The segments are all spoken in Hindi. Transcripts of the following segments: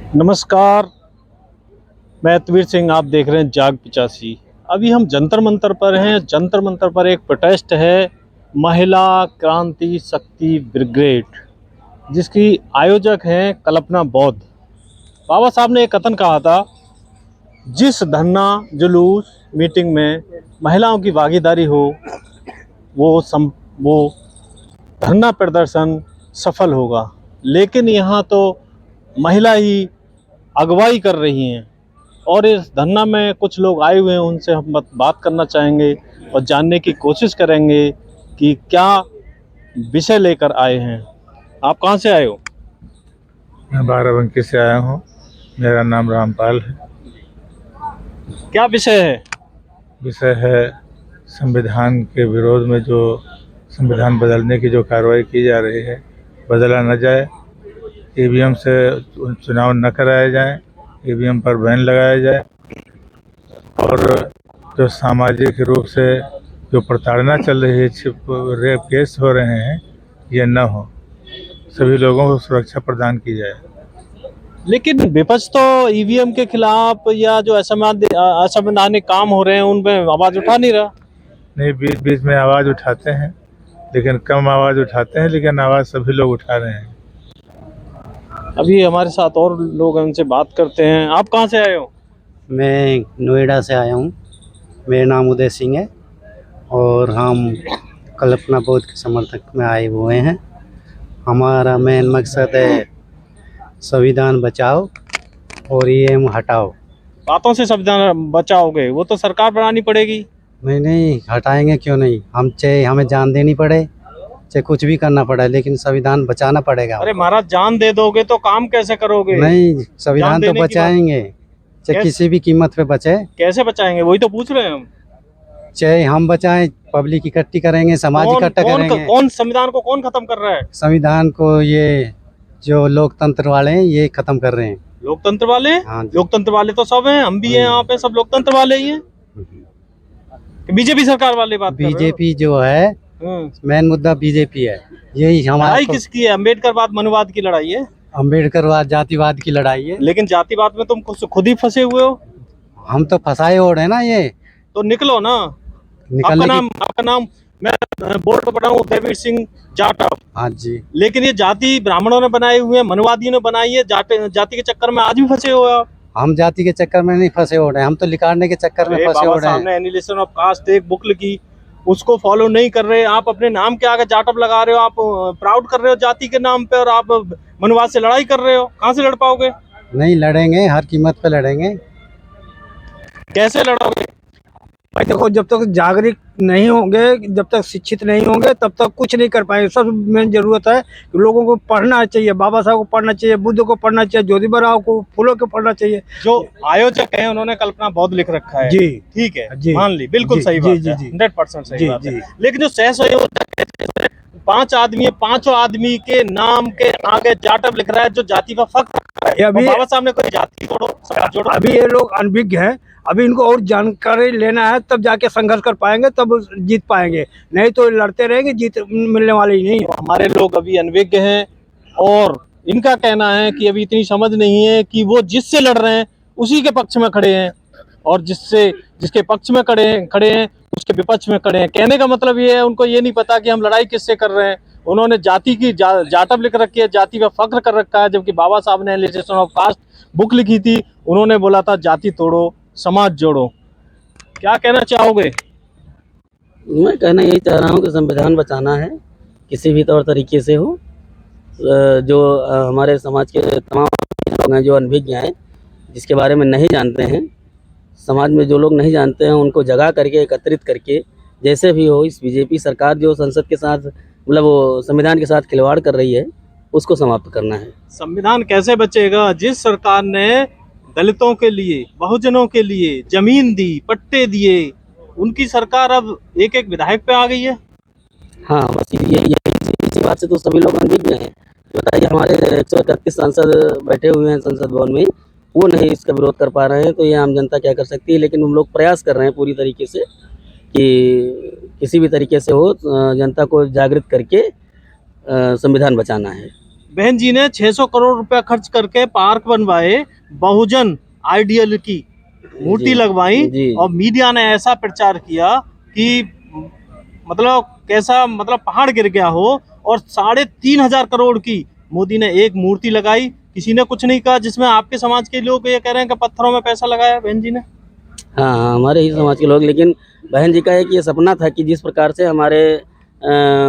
नमस्कार, मैं तवीर सिंह। आप देख रहे हैं जाग 85। अभी हम जंतर मंतर पर हैं। जंतर मंतर पर एक प्रोटेस्ट है, महिला क्रांति शक्ति ब्रिगेड, जिसकी आयोजक हैं कल्पना बौद्ध। बाबा साहब ने एक कथन कहा था, जिस धरना जुलूस मीटिंग में महिलाओं की भागीदारी हो वो धरना प्रदर्शन सफल होगा। लेकिन यहाँ तो महिला ही अगुवाई कर रही हैं और इस धरना में कुछ लोग आए हुए हैं, उनसे हम बात करना चाहेंगे और जानने की कोशिश करेंगे कि क्या विषय लेकर आए हैं। आप कहाँ से आए हो? मैं बाराबंकी से आया हूँ। मेरा नाम रामपाल है। क्या विषय है? विषय है संविधान के विरोध में जो संविधान बदलने की जो कार्रवाई की जा रही है, बदला न जाए, ईवीएम से चुनाव न कराया जाए, ईवीएम पर बैन लगाया जाए और जो सामाजिक रूप से जो प्रताड़ना चल रही है, रेप केस हो रहे हैं, ये न हो, सभी लोगों को सुरक्षा प्रदान की जाए। लेकिन विपक्ष तो ईवीएम के खिलाफ या जो असंवैधानिक काम हो रहे हैं उन पर आवाज उठा नहीं रहा। नहीं, बीच बीच में आवाज़ उठाते हैं, लेकिन कम आवाज़ उठाते हैं, लेकिन आवाज़ सभी लोग उठा रहे हैं। अभी हमारे साथ और लोग हैं, उनसे बात करते हैं। आप कहाँ से आए हो? मैं नोएडा से आया हूँ। मेरा नाम उदय सिंह है और हम कल्पना बौद्ध के समर्थक में आए हुए हैं। हमारा मेन मकसद है संविधान बचाओ और ईवीएम हटाओ। बातों से संविधान बचाओगे, वो तो सरकार बनानी पड़ेगी। नहीं, हटाएंगे क्यों नहीं। हम चाहे हमें जान देनी पड़े, चाहे कुछ भी करना पड़े, लेकिन संविधान बचाना पड़ेगा। अरे महाराज, जान दे दोगे तो काम कैसे करोगे? नहीं, संविधान तो बचाएंगे, चाहे किसी भी कीमत पे बचे। कैसे बचाएंगे, वही तो पूछ रहे हैं हम। चाहे हम बचाएं, पब्लिक इकट्ठी करेंगे, समाज इकट्ठा करेंगे। कौन संविधान को कौन खत्म कर रहा है? संविधान को ये जो लोकतंत्र वाले हैं ये खत्म कर रहे हैं। लोकतंत्र वाले? हाँ, लोकतंत्र वाले तो सब हैं, हम भी हैं यहाँ पे, सब लोकतंत्र वाले ही हैं। बीजेपी सरकार वाले बात कर रहे हो? बीजेपी जो है, मेन मुद्दा बीजेपी है। यही हमारा लड़ाई किसकी है? अम्बेडकरवाद मनवाद की लड़ाई है। अम्बेडकरवाद जातिवाद की लड़ाई है। लेकिन जातिवाद में तुम खुद ही फंसे हुए हो। हम तो फंसाए हो रहे हैं ना। ये तो निकलो ना। आपका नाम मैं बोर्ड पर पढ़ा हूँ, तवीर सिंह जाटव। हाँ जी। लेकिन ये जाति ब्राह्मणों ने बनाई हुई है, मनवादियों ने बनाई है। जाति के चक्कर में आज भी फंसे हो आप। हम जाति के चक्कर में नहीं फंसे हो रहे हैं, हम तो लिखाने के चक्कर में फंसे हो रहे हैं। सामने एनिलेशन ऑफ कास्ट एक बुक लिखी, उसको फॉलो नहीं कर रहे। आप अपने नाम के आगे जाटव लगा रहे हो, आप प्राउड कर रहे हो जाति के नाम पे, और आप मनवाद से लड़ाई कर रहे हो। कहाँ से लड़ पाओगे? नहीं लड़ेंगे, हर कीमत पे लड़ेंगे। कैसे लड़ोगे? भाई देखो, जब तक जागरूक नहीं होंगे, जब तक शिक्षित नहीं होंगे, तब तक कुछ नहीं कर पाएंगे। सब में जरूरत है कि लोगों को पढ़ना चाहिए, बाबा साहब को पढ़ना चाहिए, बुद्ध को पढ़ना चाहिए, ज्योतिबा राव को, फूलों को पढ़ना चाहिए। जो आयोजक हैं उन्होंने कल्पना बौद्ध लिख रखा है। जी ठीक है, जी, मान ली, बिल्कुल सही बात है, 100% सही बात है। लेकिन जो सहसंयोजक है, 5 आदमी है, 5 आदमी के नाम के आगे जाटव लिख रहा है, जो जाति का फख्र है। अभी बाबा साहब ने कोई जाति जोड़ो। अभी ये लोग अनभिज्ञ हैं, अभी इनको और जानकारी लेना है, तब जाके संघर्ष कर पाएंगे, तब जीत पाएंगे। नहीं तो लड़ते रहेंगे, जीत मिलने वाली ही नहीं है। हमारे लोग अभी अनभिज्ञ हैं और इनका कहना है कि अभी इतनी समझ नहीं है कि वो जिससे लड़ रहे हैं उसी के पक्ष में खड़े हैं, और जिसके पक्ष में खड़े हैं उसके विपक्ष में खड़े हैं। कहने का मतलब ये है, उनको ये नहीं पता कि हम लड़ाई किससे कर रहे हैं। उन्होंने जाति की जाटव लिख रखी है, जाति पे फख्र कर रखा है, जबकि बाबा साहब ने एनिलेशन ऑफ कास्ट बुक लिखी थी, उन्होंने बोला था जाति तोड़ो समाज जोड़ो। क्या कहना चाहोगे? मैं कहना यही चाह रहा हूँ कि संविधान बचाना है, किसी भी तौर तरीके से हो। जो हमारे समाज के तमाम लोग हैं जो अनभिज्ञ हैं, जिसके बारे में नहीं जानते हैं, समाज में जो लोग नहीं जानते हैं उनको जगा करके, एकत्रित करके, जैसे भी हो, इस बीजेपी सरकार जो संसद के साथ, मतलब वो संविधान के साथ खिलवाड़ कर रही है, उसको समाप्त करना है। संविधान कैसे बचेगा जिस सरकार ने दलितों के लिए, बहुजनों के लिए जमीन दी, पट्टे दिए? उनकी सरकार अब एक एक विधायक पे आ गई है। हाँ, बस इसी बात से तो सभी लोग अनभिज्ञ हैं। बताइए, हमारे 131 सांसद बैठे हुए हैं संसद भवन में, वो नहीं इसका विरोध कर पा रहे हैं, तो ये आम जनता क्या कर सकती है। लेकिन हम लोग प्रयास कर रहे हैं पूरी तरीके से कि किसी भी तरीके से हो, जनता को जागृत करके संविधान बचाना है। बहन जी ने 600 करोड़ रुपया खर्च करके पार्क बनवाए, बहुजन आइडियल की मूर्ति जी, लगवाई जी। और मीडिया ने ऐसा प्रचार किया कि मतलब कैसा, मतलब पहाड़ गिर गया हो। और 3,500 करोड़ की मोदी ने एक मूर्ति लगाई, किसी ने कुछ नहीं कहा, जिसमें आपके समाज के लोग ये कह रहे हैं कि पत्थरों में पैसा लगाया बहन जी ने। हाँ हाँ, हमारे ही समाज के लोग, लेकिन बहन जी का एक ये सपना था कि जिस प्रकार से हमारे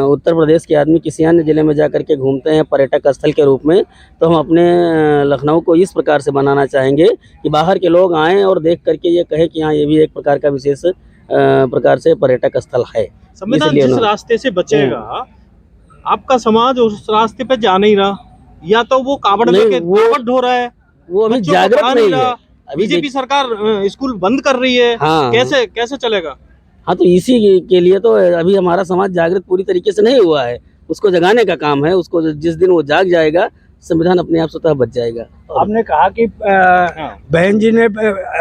उत्तर प्रदेश के आदमी किसी अन्य ज़िले में जा कर के घूमते हैं पर्यटक स्थल के रूप में, तो हम अपने लखनऊ को इस प्रकार से बनाना चाहेंगे कि बाहर के लोग आएँ और देख करके ये कहे कि हाँ, ये भी एक प्रकार का विशेष प्रकार से पर्यटक स्थल है। संविधान इसलिए जिस उन्होंने- रास्ते से बचेगा, आपका समाज उस रास्ते पे जा नहीं रहा, या तो वो कावड़ नहीं, लेके वो- कावड़ ढो रहा है, वो अभी बच्चों को जागृत पढ़ा नहीं रहा। है अभी बीजेपी सरकार स्कूल बंद कर रही है, हाँ। कैसे कैसे चलेगा? हाँ, तो इसी के लिए तो अभी हमारा समाज जागृत पूरी तरीके से नहीं हुआ है, उसको जगाने का काम है। उसको जिस दिन वो जाग जाएगा, संविधान अपने आप स्वतः बच जाएगा। आपने कहा कि बहन जी ने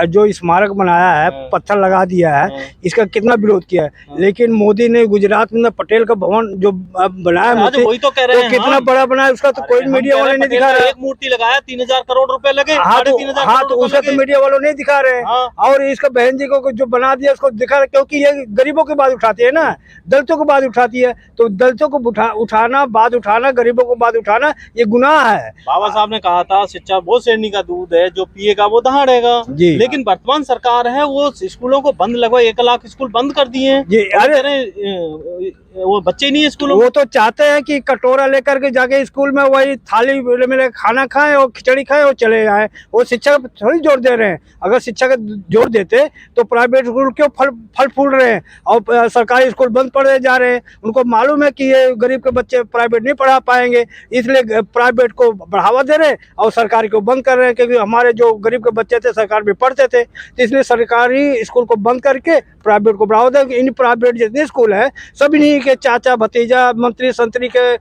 जो स्मारक बनाया है, पत्थर लगा दिया है, इसका कितना विरोध किया है, लेकिन मोदी ने गुजरात में पटेल का भवन जो बनाया आज मूर्ति, वही तो कह रहे तो हैं कितना हम। बड़ा बनाया उसका तो कोई हम मीडिया कह रहे वाले हैं नहीं पटेल दिखा ने रहे। एक मूर्ति लगाया, 3,000 करोड़ रुपए लगे, हाँ तो 3,500 हाँ करोड़ तो रुपए उसका तो लगे। मीडिया वालों नहीं दिखा रहे हैं। हाँ। और इसका बहन जी को जो बना दिया उसको दिखा रहे, क्योंकि ये गरीबों की बात उठाती है ना, दलितों की बात उठाती है, तो दलितों को उठाना, बात उठाना, गरीबों को बात उठाना, ये गुनाह है। बाबा साहब ने कहा था शिक्षा वो शेरनी का दूध है, जो पिएगा वो दहाड़ेगा। जी। लेकिन वर्तमान सरकार है वो स्कूलों को बंद, लगभग 1 लाख स्कूल बंद कर दिए हैं। जी, वो अरे कह रहे हैं, वो बच्चे ही नहीं है स्कूलों में। वो तो चाहते हैं कि कटोरा लेकर के जाके स्कूल में वही थाली में खाना खाएं और खिचड़ी खाएं और चले जाएं। वो शिक्षा पर थोड़ी जोर दे रहे हैं। अगर शिक्षा का जोर देते तो प्राइवेट स्कूल क्यों फल फूल रहे हैं और सरकारी स्कूल बंद पड़े जा रहे हैं। उनको मालूम है कि ये गरीब के बच्चे प्राइवेट नहीं पढ़ा पाएंगे, इसलिए प्राइवेट को बढ़ावा दे रहे हैं और सरकारी को बंद कर रहे हैं। क्योंकि हमारे जो गरीब के बच्चे थे सरकार में पढ़ते थे, तो इसलिए सरकारी स्कूल को बंद करके प्राइवेट को बढ़ावा दें। इन प्राइवेट जितने स्कूल हैं सभी नहीं के चाचा भतीजा मंत्री संतरी के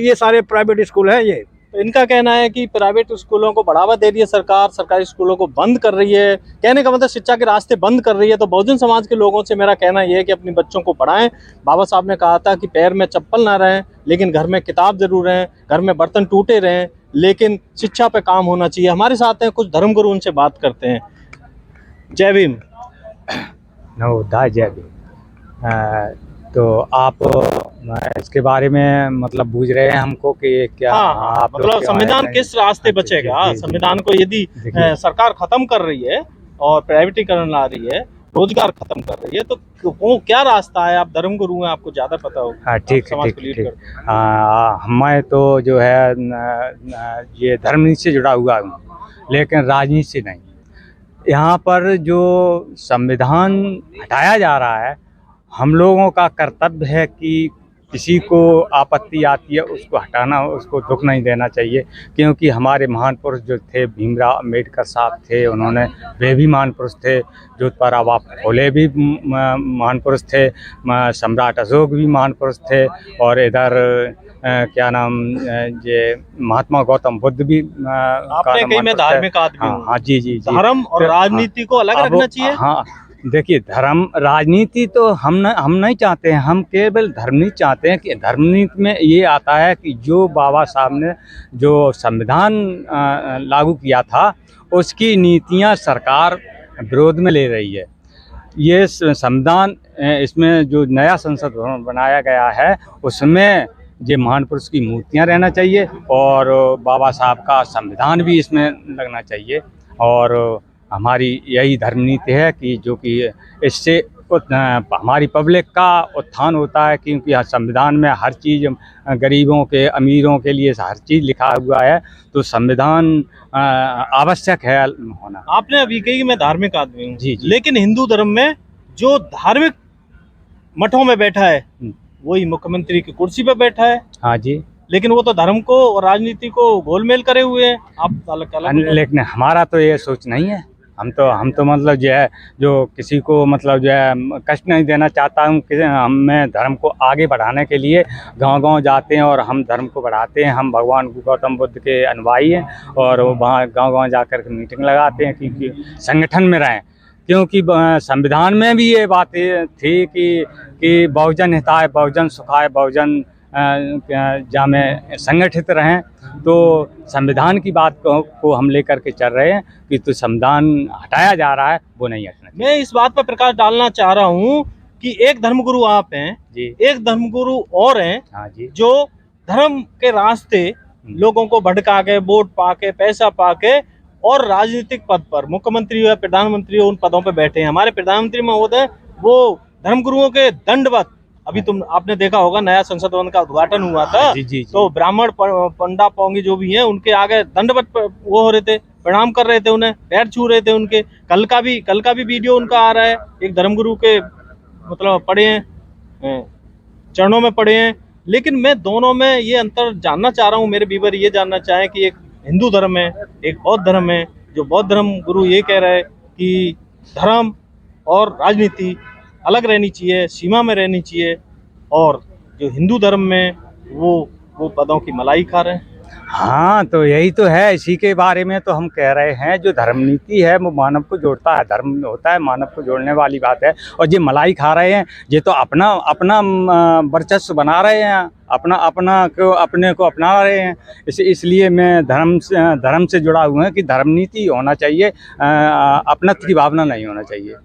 ये सारे प्राइवेट स्कूल हैं। ये तो इनका कहना है कि प्राइवेट स्कूलों को बढ़ावा दे रही है सरकार, सरकारी स्कूलों को बंद कर रही है। कहने का मतलब शिक्षा के रास्ते बंद कर रही है। तो बहुजन समाज के लोगों से मेरा कहना यह है कि अपने बच्चों को पढ़ाएं। बाबा साहब ने कहा था कि पैर में चप्पल ना रहें, लेकिन घर में किताब जरूर रहें, घर में बर्तन टूटे रहें, लेकिन शिक्षा पे काम होना चाहिए। हमारे साथ हैं कुछ धर्मगुरु, उनसे बात करते हैं। जय भीम। नवोदय जय भीम। तो आप इसके बारे में मतलब बूझ रहे हैं हमको कि क्या हाँ, आप लोग मतलब क्या संविधान है? किस रास्ते जी, बचेगा? जी, जी, संविधान को यदि देखिए। सरकार खत्म कर रही है और प्राइवेटीकरण ला रही है, रोजगार खत्म कर रही है, तो वो क्या रास्ता है? आप धर्मगुरु हैं, आपको ज्यादा पता हो। हाँ, ठीक है, समाज ठीक को है, लीड ठीक। करते हैं। मैं तो जो है ये धर्मनीति से जुड़ा हुआ हूँ, लेकिन राजनीति से नहीं। यहाँ पर जो संविधान हटाया जा रहा है, हम लोगों का कर्तव्य है कि किसी को आपत्ति आती है उसको हटाना, उसको दुख नहीं देना चाहिए। क्योंकि हमारे महान पुरुष जो थे, भीमराव अम्बेडकर साहब थे, उन्होंने वे भी महान पुरुष थे। ज्योतिबा फुले भी महान पुरुष थे, सम्राट अशोक भी महान पुरुष थे, और इधर क्या नाम ये महात्मा गौतम बुद्ध भी आपने कही मैं धार्मिक आदमी हूँ। हाँ जी जी जी। धर्म और राजनीति को अलग रखना चाहिए। हाँ, देखिए, धर्म राजनीति तो हम नहीं चाहते हैं। हम केवल धर्मनीति चाहते हैं कि धर्मनीति में ये आता है कि जो बाबा साहब ने जो संविधान लागू किया था, उसकी नीतियां सरकार विरोध में ले रही है। ये संविधान, इसमें जो नया संसद भवन बनाया गया है, उसमें ये महान पुरुष की मूर्तियां रहना चाहिए और बाबा साहब का संविधान भी इसमें लगना चाहिए। और हमारी यही धर्मनीति है कि जो कि इससे हमारी पब्लिक का उत्थान होता है। क्योंकि संविधान में हर चीज़, गरीबों के अमीरों के लिए हर चीज़ लिखा हुआ है, तो संविधान आवश्यक है होना। आपने अभी कही कि मैं धार्मिक आदमी हूँ, जी, जी। लेकिन हिंदू धर्म में जो धार्मिक मठों में बैठा है वही मुख्यमंत्री की कुर्सी पे बैठा है। हाँ जी। लेकिन वो तो धर्म को और राजनीति को गोलमेल करे हुए हैं। आप अलग लेकिन हमारा तो ये सोच नहीं है। हम तो मतलब जो है, जो किसी को मतलब जो है कष्ट नहीं देना चाहता हूँ। मैं धर्म को आगे बढ़ाने के लिए गांव-गांव जाते हैं और हम धर्म को बढ़ाते हैं। हम भगवान गौतम बुद्ध के अनुयायी हैं और वहाँ गांव-गांव जाकर के मीटिंग लगाते हैं कि संगठन में रहें। क्योंकि संविधान में भी ये बातें थी कि बहुजन हिताय बहुजन सुखाय बहुजन जहाँ में संगठित रहें। तो संविधान की बात को हम लेकर के चल रहे हैं कि तो संविधान हटाया जा रहा है, वो नहीं हटना चाहिए। मैं इस बात पर प्रकाश डालना चाह रहा हूँ कि एक धर्मगुरु आप हैं जी। एक धर्मगुरु और हैं हाँ जी। जो धर्म के रास्ते लोगों को भटका के वोट पाके पैसा पाके और राजनीतिक पद पर मुख्यमंत्री हो या प्रधानमंत्री हो उन पदों पर बैठे हैं। हमारे प्रधानमंत्री महोदय वो धर्मगुरुओं के दंडवत, अभी आपने देखा होगा नया संसद भवन का उद्घाटन हुआ था। जी, जी, जी। तो ब्राह्मण पंडा पोंगी जो भी हैं उनके आगे दंडवत वो हो रहे थे, प्रणाम कर रहे थे, उन्हें पैर छू रहे थे उनके। कल का भी वीडियो उनका आ रहा है, एक धर्मगुरु के मतलब पड़े हैं, चरणों में पड़े हैं। लेकिन मैं दोनों में ये अंतर जानना चाह रहा हूँ, मेरे व्यूअर ये जानना चाहें कि एक हिंदू धर्म है, एक बौद्ध धर्म है। जो बौद्ध धर्म गुरु ये कह रहे हैं कि धर्म और राजनीति अलग रहनी चाहिए, सीमा में रहनी चाहिए, और जो हिंदू धर्म में वो पदों की मलाई खा रहे हैं। हाँ, तो यही तो है, इसी के बारे में तो हम कह रहे हैं। जो धर्म नीति है वो मानव को जोड़ता है, धर्म होता है मानव को जोड़ने वाली बात है। और ये मलाई खा रहे हैं, ये तो अपना वर्चस्व बना रहे हैं, अपने को अपना रहे हैं। इसलिए मैं धर्म से जुड़ा हुआ है कि धर्म नीति होना चाहिए, अपनत्व की भावना नहीं होना चाहिए।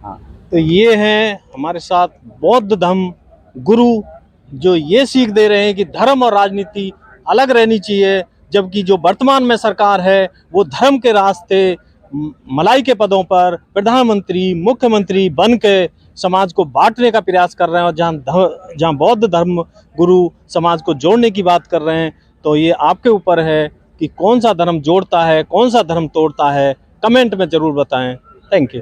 हाँ, तो ये है हमारे साथ बौद्ध धर्म गुरु जो ये सीख दे रहे हैं कि धर्म और राजनीति अलग रहनी चाहिए, जबकि जो वर्तमान में सरकार है वो धर्म के रास्ते मलाई के पदों पर प्रधानमंत्री मुख्यमंत्री बन के समाज को बांटने का प्रयास कर रहे हैं। और जहाँ बौद्ध धर्म गुरु समाज को जोड़ने की बात कर रहे हैं, तो ये आपके ऊपर है कि कौन सा धर्म जोड़ता है, कौन सा धर्म तोड़ता है। कमेंट में ज़रूर बताएं। Thank you.